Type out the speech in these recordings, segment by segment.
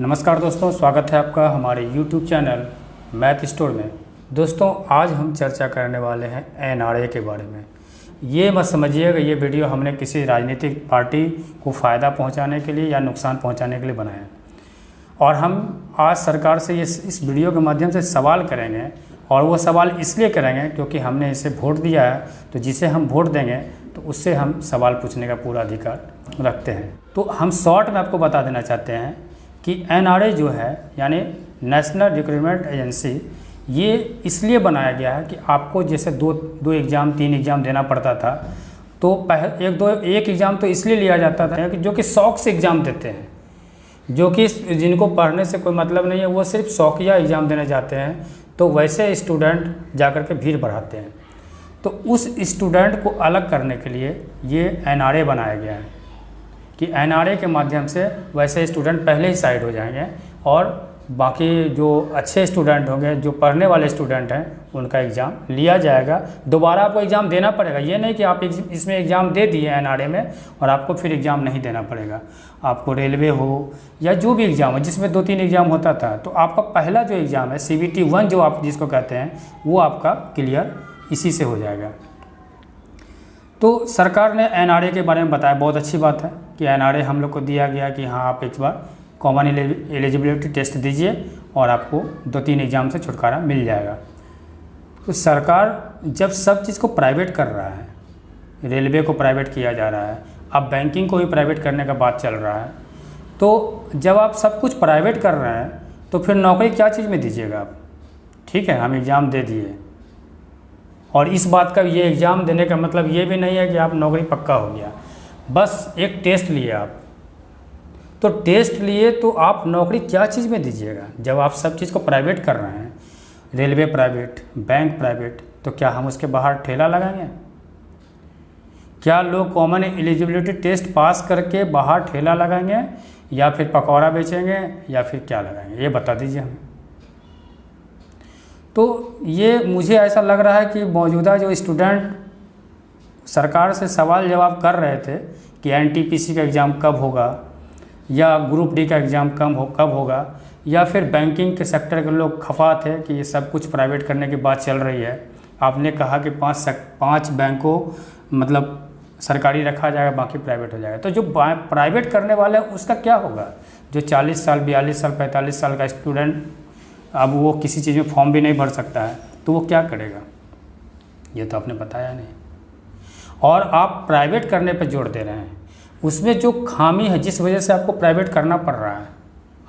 नमस्कार दोस्तों, स्वागत है आपका हमारे YouTube चैनल मैथ स्टोर में। दोस्तों, आज हम चर्चा करने वाले हैं NRA के बारे में। ये मत समझिएगा ये वीडियो हमने किसी राजनीतिक पार्टी को फ़ायदा पहुंचाने के लिए या नुकसान पहुंचाने के लिए बनाया है। और हम आज सरकार से इस वीडियो के माध्यम से सवाल करेंगे, और वो सवाल इसलिए करेंगे क्योंकि हमने इसे वोट दिया है। तो जिसे हम वोट देंगे तो उससे हम सवाल पूछने का पूरा अधिकार रखते हैं। तो हम शॉर्ट में आपको बता देना चाहते हैं कि NRA जो है यानी नेशनल रिक्रूटमेंट एजेंसी, ये इसलिए बनाया गया है कि आपको जैसे दो एग्ज़ाम 3 एग्ज़ाम देना पड़ता था, तो एक एग्ज़ाम तो इसलिए लिया जाता था कि जो कि शौक़ से एग्ज़ाम देते हैं, जो कि जिनको पढ़ने से कोई मतलब नहीं है, वो सिर्फ शौकिया एग्ज़ाम देने जाते हैं। तो वैसे स्टूडेंट जाकर के भीड़ बढ़ाते हैं। तो उस स्टूडेंट को अलग करने के लिए ये NRA बनाया गया है कि NRA के माध्यम से वैसे स्टूडेंट पहले ही साइड हो जाएंगे और बाकी जो अच्छे स्टूडेंट होंगे, जो पढ़ने वाले स्टूडेंट हैं, उनका एग्ज़ाम लिया जाएगा। दोबारा आपको एग्ज़ाम देना पड़ेगा। ये नहीं कि आप इसमें एग्ज़ाम दे दिए NRA में और आपको फिर एग्ज़ाम नहीं देना पड़ेगा। आपको रेलवे हो या जो भी एग्ज़ाम हो जिसमें 2-3 एग्ज़ाम होता था, तो आपका पहला जो एग्ज़ाम है CBT 1 जो आप जिसको कहते हैं, वो आपका क्लियर इसी से हो जाएगा। तो सरकार ने NRA के बारे में बताया, बहुत अच्छी बात है कि NRA हम लोग को दिया गया कि हाँ, आप एक बार कॉमन एलिजिबिलिटी टेस्ट दीजिए और आपको 2-3 एग्ज़ाम से छुटकारा मिल जाएगा। तो सरकार जब सब चीज़ को प्राइवेट कर रहा है, रेलवे को प्राइवेट किया जा रहा है, अब बैंकिंग को भी प्राइवेट करने का बात चल रहा है, तो जब आप सब कुछ प्राइवेट कर रहे हैं तो फिर नौकरी क्या चीज़ में दीजिएगा आप? ठीक है, हम एग्ज़ाम दे दिए, और इस बात का ये एग्ज़ाम देने का मतलब ये भी नहीं है कि आप नौकरी पक्का हो गया। बस एक टेस्ट लिए आप, तो टेस्ट लिए तो आप नौकरी क्या चीज़ में दीजिएगा? जब आप सब चीज़ को प्राइवेट कर रहे हैं, रेलवे प्राइवेट, बैंक प्राइवेट, तो क्या हम उसके बाहर ठेला लगाएंगे? क्या लोग कॉमन एलिजिबिलिटी टेस्ट पास करके बाहर ठेला लगाएंगे, या फिर पकौड़ा बेचेंगे, या फिर क्या लगाएंगे? ये बता दीजिए हमें। तो ये मुझे ऐसा लग रहा है कि मौजूदा जो स्टूडेंट सरकार से सवाल जवाब कर रहे थे कि NTPC का एग्ज़ाम कब होगा, या ग्रुप D का एग्ज़ाम कब होगा, या फिर बैंकिंग के सेक्टर के लोग खफा थे कि ये सब कुछ प्राइवेट करने की बात चल रही है। आपने कहा कि 5 बैंकों मतलब सरकारी रखा जाएगा, बाकी प्राइवेट हो जाएगा। तो जो प्राइवेट करने वाला है उसका क्या होगा? जो 40 साल, 42 साल, 45 साल का स्टूडेंट, अब वो किसी चीज़ में फॉर्म भी नहीं भर सकता है, तो वो क्या करेगा? ये तो आपने बताया नहीं। और आप प्राइवेट करने पर जोर दे रहे हैं, उसमें जो खामी है जिस वजह से आपको प्राइवेट करना पड़ रहा है,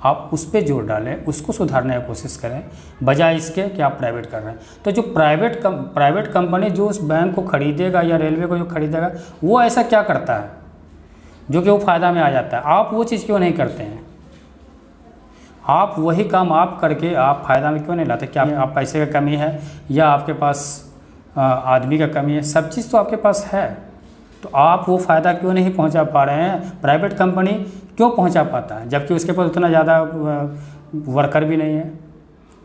आप उस पर जोर डालें, उसको सुधारने की कोशिश करें, बजाय इसके कि आप प्राइवेट कर रहे हैं। तो जो प्राइवेट कंपनी जो उस बैंक को खरीदेगा या रेलवे को जो खरीदेगा, वो ऐसा क्या करता है जो कि वो फ़ायदा में आ जाता है? आप वो चीज़ क्यों नहीं करते हैं? आप वही काम आप करके आप फ़ायदा में क्यों नहीं लाते? क्या आप पैसे का कमी है, या आपके पास आदमी का कमी है? सब चीज़ तो आपके पास है, तो आप वो फ़ायदा क्यों नहीं पहुंचा पा रहे हैं? प्राइवेट कंपनी क्यों पहुंचा पाता है जबकि उसके पास उतना ज़्यादा वर्कर भी नहीं है?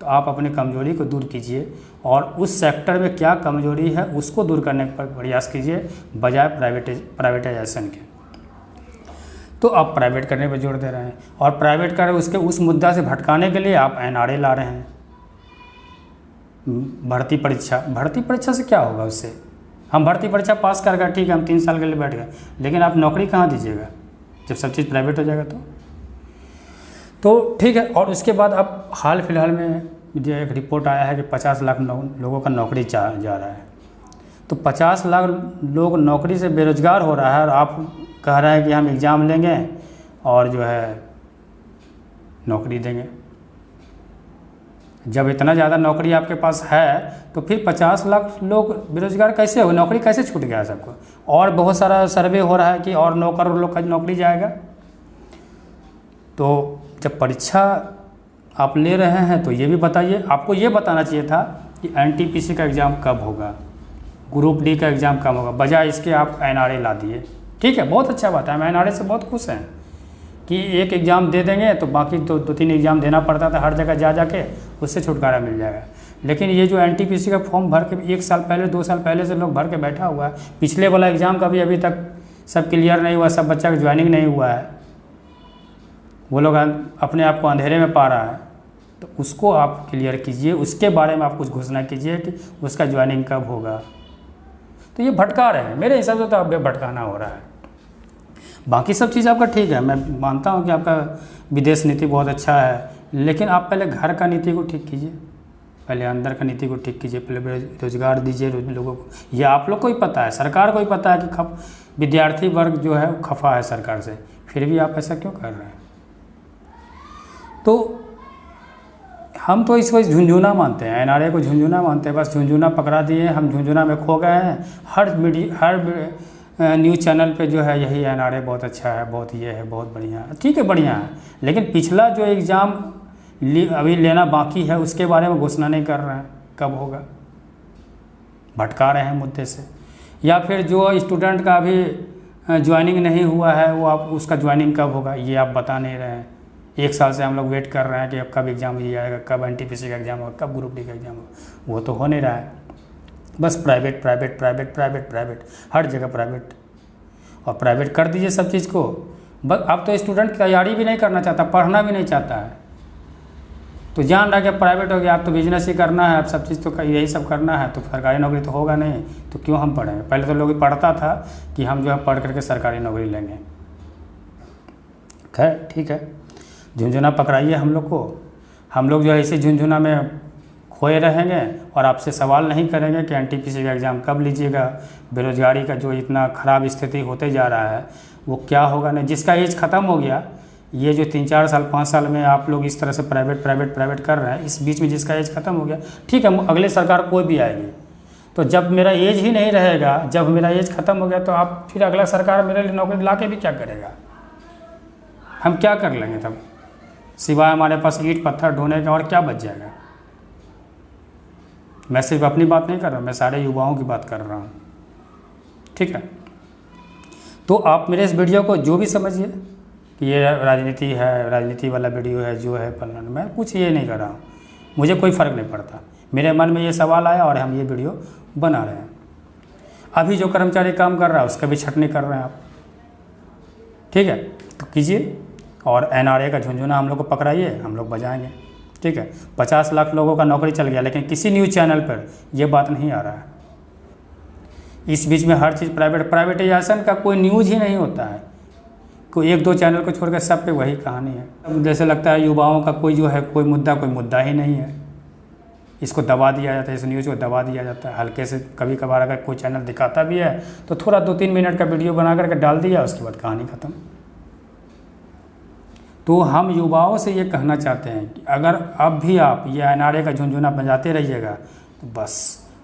तो आप अपनी कमजोरी को दूर कीजिए, और उस सेक्टर में क्या कमजोरी है उसको दूर करने का प्रयास कीजिए, बजाय प्राइवेटाइजेशन के। तो आप प्राइवेट करने पर जोर दे रहे हैं, और प्राइवेट कर उसके उस मुद्दा से भटकाने के लिए आप NRA ला रहे हैं। भर्ती परीक्षा से क्या होगा? उससे हम भर्ती परीक्षा पास कर गए, ठीक है, हम 3 साल के लिए बैठ गए, लेकिन आप नौकरी कहाँ दीजिएगा जब सब चीज़ प्राइवेट हो जाएगा? तो ठीक है। और उसके बाद अब हाल फिलहाल में जो एक रिपोर्ट आया है कि 50 लाख लोगों का नौकरी जा रहा है। तो 50 लाख लोग नौकरी से बेरोजगार हो रहा है, और आप कह रहे हैं कि हम एग्ज़ाम लेंगे और जो है नौकरी देंगे। जब इतना ज़्यादा नौकरी आपके पास है, तो फिर 50 लाख लोग बेरोजगार कैसे हो? नौकरी कैसे छूट गया सबको? और बहुत सारा सर्वे हो रहा है कि और लोग का नौकरी जाएगा। तो जब परीक्षा आप ले रहे हैं तो ये भी बताइए। आपको ये बताना चाहिए था कि NTPC का एग्ज़ाम कब होगा, ग्रुप D का एग्ज़ाम कब होगा, बजाय इसके आप NRA ला दिए। ठीक है, बहुत अच्छा बात है, हम NRA से बहुत खुश हैं कि एक एग्ज़ाम दे देंगे तो बाकी तो 2-3 एग्ज़ाम देना पड़ता था हर जगह जाके, उससे छुटकारा मिल जाएगा। लेकिन ये जो NTPC का फॉर्म भर के 1 साल पहले 2 साल पहले से लोग भर के बैठा हुआ है, पिछले वाला एग्ज़ाम का भी अभी तक सब क्लियर नहीं हुआ, सब बच्चा का ज्वाइनिंग नहीं हुआ है, वो लोग अपने आप को अंधेरे में पा रहा है, तो उसको आप क्लियर कीजिए, उसके बारे में आप कुछ घोषणा कीजिए कि उसका ज्वाइनिंग कब होगा। तो ये भटका रहे हैं, मेरे हिसाब से तो आप भटकाना हो रहा है। बाकी सब चीज़ आपका ठीक है, मैं मानता हूँ कि आपका विदेश नीति बहुत अच्छा है, लेकिन आप पहले घर का नीति को ठीक कीजिए, पहले अंदर का नीति को ठीक कीजिए, पहले रोजगार दीजिए लोगों को। ये आप लोग को ही पता है, सरकार को ही पता है कि विद्यार्थी वर्ग जो है वो खफा है सरकार से, फिर भी आप ऐसा क्यों कर रहे हैं? तो हम तो इसको झुंझुना मानते हैं, एनआरए को झुंझुना मानते हैं, बस झुंझुना पकड़ा दिए, हम झुंझुना में खो गए हैं। हर न्यूज़ चैनल पे जो है यही एनआरए बहुत अच्छा है, बहुत ये है, बहुत बढ़िया है। ठीक है, बढ़िया है, लेकिन पिछला जो एग्ज़ाम अभी लेना बाकी है उसके बारे में घोषणा नहीं कर रहे हैं, कब होगा? भटका रहे हैं मुद्दे से। या फिर जो स्टूडेंट का अभी ज्वाइनिंग नहीं हुआ है, वो आप उसका ज्वाइनिंग कब होगा ये आप बता नहीं रहे हैं। 1 साल से हम लोग वेट कर रहे हैं कि अब कब एग्ज़ाम दिया जाएगा, कब एनटीपीसी का एग्ज़ाम होगा, कब ग्रुप डी का एग्ज़ाम होगा, वो तो हो नहीं रहा है। बस private private private private private, हर जगह प्राइवेट, और प्राइवेट कर दीजिए सब चीज़ को। बस अब तो स्टूडेंट तैयारी भी नहीं करना चाहता, पढ़ना भी नहीं चाहता है, तो जान रहा है कि प्राइवेट हो गया, आप तो बिजनेस ही करना है, अब सब चीज़ तो यही सब करना है, तो सरकारी नौकरी तो होगा नहीं, तो क्यों हम पढ़ेंगे? पहले तो लोग पढ़ता था कि हम जो है पढ़ करके सरकारी नौकरी लेंगे। खैर ठीक है, झुंझुना पकड़ाइए हम लोग को, हम लोग जो है इसी झुंझुना में खोए रहेंगे और आपसे सवाल नहीं करेंगे कि एनटीपीसी का एग्ज़ाम कब लीजिएगा, बेरोजगारी का जो इतना ख़राब स्थिति होते जा रहा है वो क्या होगा। नहीं, जिसका एज ख़त्म हो गया, ये जो 3-4 साल 5 साल में आप लोग इस तरह से प्राइवेट प्राइवेट प्राइवेट कर रहे हैं, इस बीच में जिसका एज ख़त्म हो गया, ठीक है, अगले सरकार कोई भी आएगी, तो जब मेरा एज ही नहीं रहेगा, जब मेरा एज ख़त्म हो गया, तो आप फिर अगला सरकार मेरे लिए नौकरी ला के भी क्या करेगा? हम क्या कर लेंगे तब, सिवाय हमारे पास ईंट पत्थर ढोने का और क्या बच जाएगा? मैं सिर्फ अपनी बात नहीं कर रहा, मैं सारे युवाओं की बात कर रहा हूँ, ठीक है। तो आप मेरे इस वीडियो को जो भी समझिए कि ये राजनीति है, राजनीति वाला वीडियो है, जो है पलना, मैं कुछ ये नहीं कर रहा हूँ, मुझे कोई फ़र्क नहीं पड़ता। मेरे मन में ये सवाल आया और हम ये वीडियो बना रहे हैं। अभी जो कर्मचारी काम कर रहा है उसका भी छटनी कर रहे हैं आप, ठीक है, तो कीजिए। और एनआरए का झुंझुना हम लोग को पकड़ाइए, हम लोग बजाएंगे, ठीक है। 50 लाख लोगों का नौकरी चल गया, लेकिन किसी न्यूज़ चैनल पर ये बात नहीं आ रहा है। इस बीच में हर चीज़ प्राइवेटाइजेशन का कोई न्यूज़ ही नहीं होता है, कोई 1-2 चैनल को छोड़कर सब पे वही कहानी है। जैसे लगता है युवाओं का कोई जो है कोई मुद्दा ही नहीं है, इसको दबा दिया जाता है, इस न्यूज़ को दबा दिया जाता है हल्के से। कभी कभार अगर कोई चैनल दिखाता भी है तो थोड़ा 2-3 मिनट का वीडियो बना करके डाल दिया, उसके बाद कहानी ख़त्म। तो हम युवाओं से ये कहना चाहते हैं कि अगर अब भी आप ये एनआरए का झुंझुना बजाते रहिएगा तो बस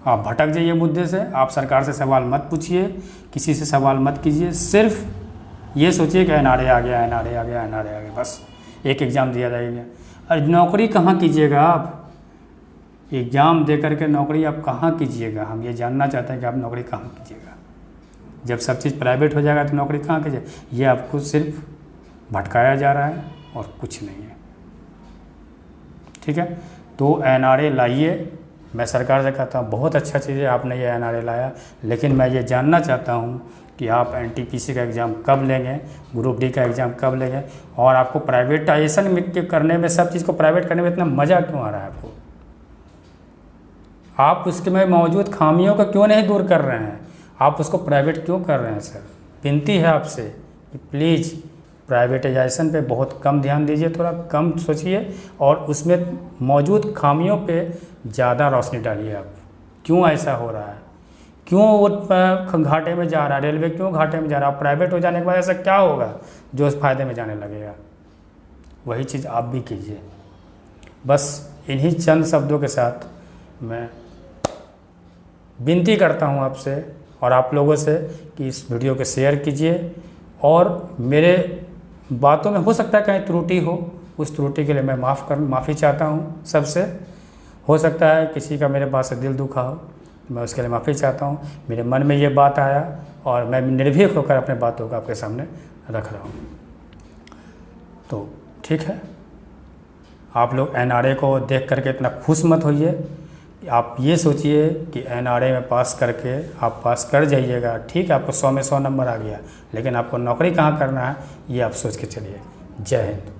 आप भटक जाइए मुद्दे से। आप सरकार से सवाल मत पूछिए, किसी से सवाल मत कीजिए, सिर्फ ये सोचिए कि एनआरए आ गया, एनआरए आ गया, एनआरए आ गया, बस एक एग्ज़ाम दिया जाएगा। और नौकरी कहाँ कीजिएगा आप? एग्ज़ाम दे करके नौकरी आप कहाँ कीजिएगा? हम ये जानना चाहते हैं कि आप नौकरी कहाँ कीजिएगा। जब सब चीज़ प्राइवेट हो जाएगा तो नौकरी कहाँ कीजिएगा? ये आपको सिर्फ भटकाया जा रहा है और कुछ नहीं है, ठीक है। तो एनआरए लाइए, मैं सरकार से कहता हूँ बहुत अच्छा चीज़ है आपने ये एनआरए लाया, लेकिन मैं ये जानना चाहता हूँ कि आप एनटीपीसी का एग्ज़ाम कब लेंगे, ग्रुप डी का एग्ज़ाम कब लेंगे, और आपको प्राइवेटाइजेशन करने में, सब चीज़ को प्राइवेट करने में इतना मज़ा क्यों आ रहा है आपको? आप उसके में मौजूद खामियों को क्यों नहीं दूर कर रहे हैं? आप उसको प्राइवेट क्यों कर रहे हैं? सर, विनती है आपसे कि प्लीज़ प्राइवेटाइजेशन पे बहुत कम ध्यान दीजिए, थोड़ा कम सोचिए और उसमें मौजूद खामियों पे ज़्यादा रोशनी डालिए। आप क्यों ऐसा हो रहा है? क्यों वो घाटे में जा रहा है? रेलवे क्यों घाटे में जा रहा है? प्राइवेट हो जाने के बाद ऐसा क्या होगा जो उस फायदे में जाने लगेगा? वही चीज़ आप भी कीजिए। बस इन्हीं चंद शब्दों के साथ मैं विनती करता हूँ आपसे और आप लोगों से कि इस वीडियो को शेयर कीजिए, और मेरे बातों में हो सकता है कहीं त्रुटि हो, उस त्रुटि के लिए मैं माफ़ी चाहता हूँ सबसे। हो सकता है किसी का मेरे बात से दिल दुखा हो, मैं उसके लिए माफ़ी चाहता हूँ। मेरे मन में ये बात आया और मैं निर्भीक होकर अपने बातों को आपके सामने रख रहा हूँ। तो ठीक है, आप लोग एनआरए को देख करके इतना खुश मत होइए। आप ये सोचिए कि एनआरए में पास करके आप पास कर जाइएगा, ठीक है, आपको 100 में 100 नंबर आ गया, लेकिन आपको नौकरी कहाँ करना है ये आप सोच के चलिए। जय हिंद।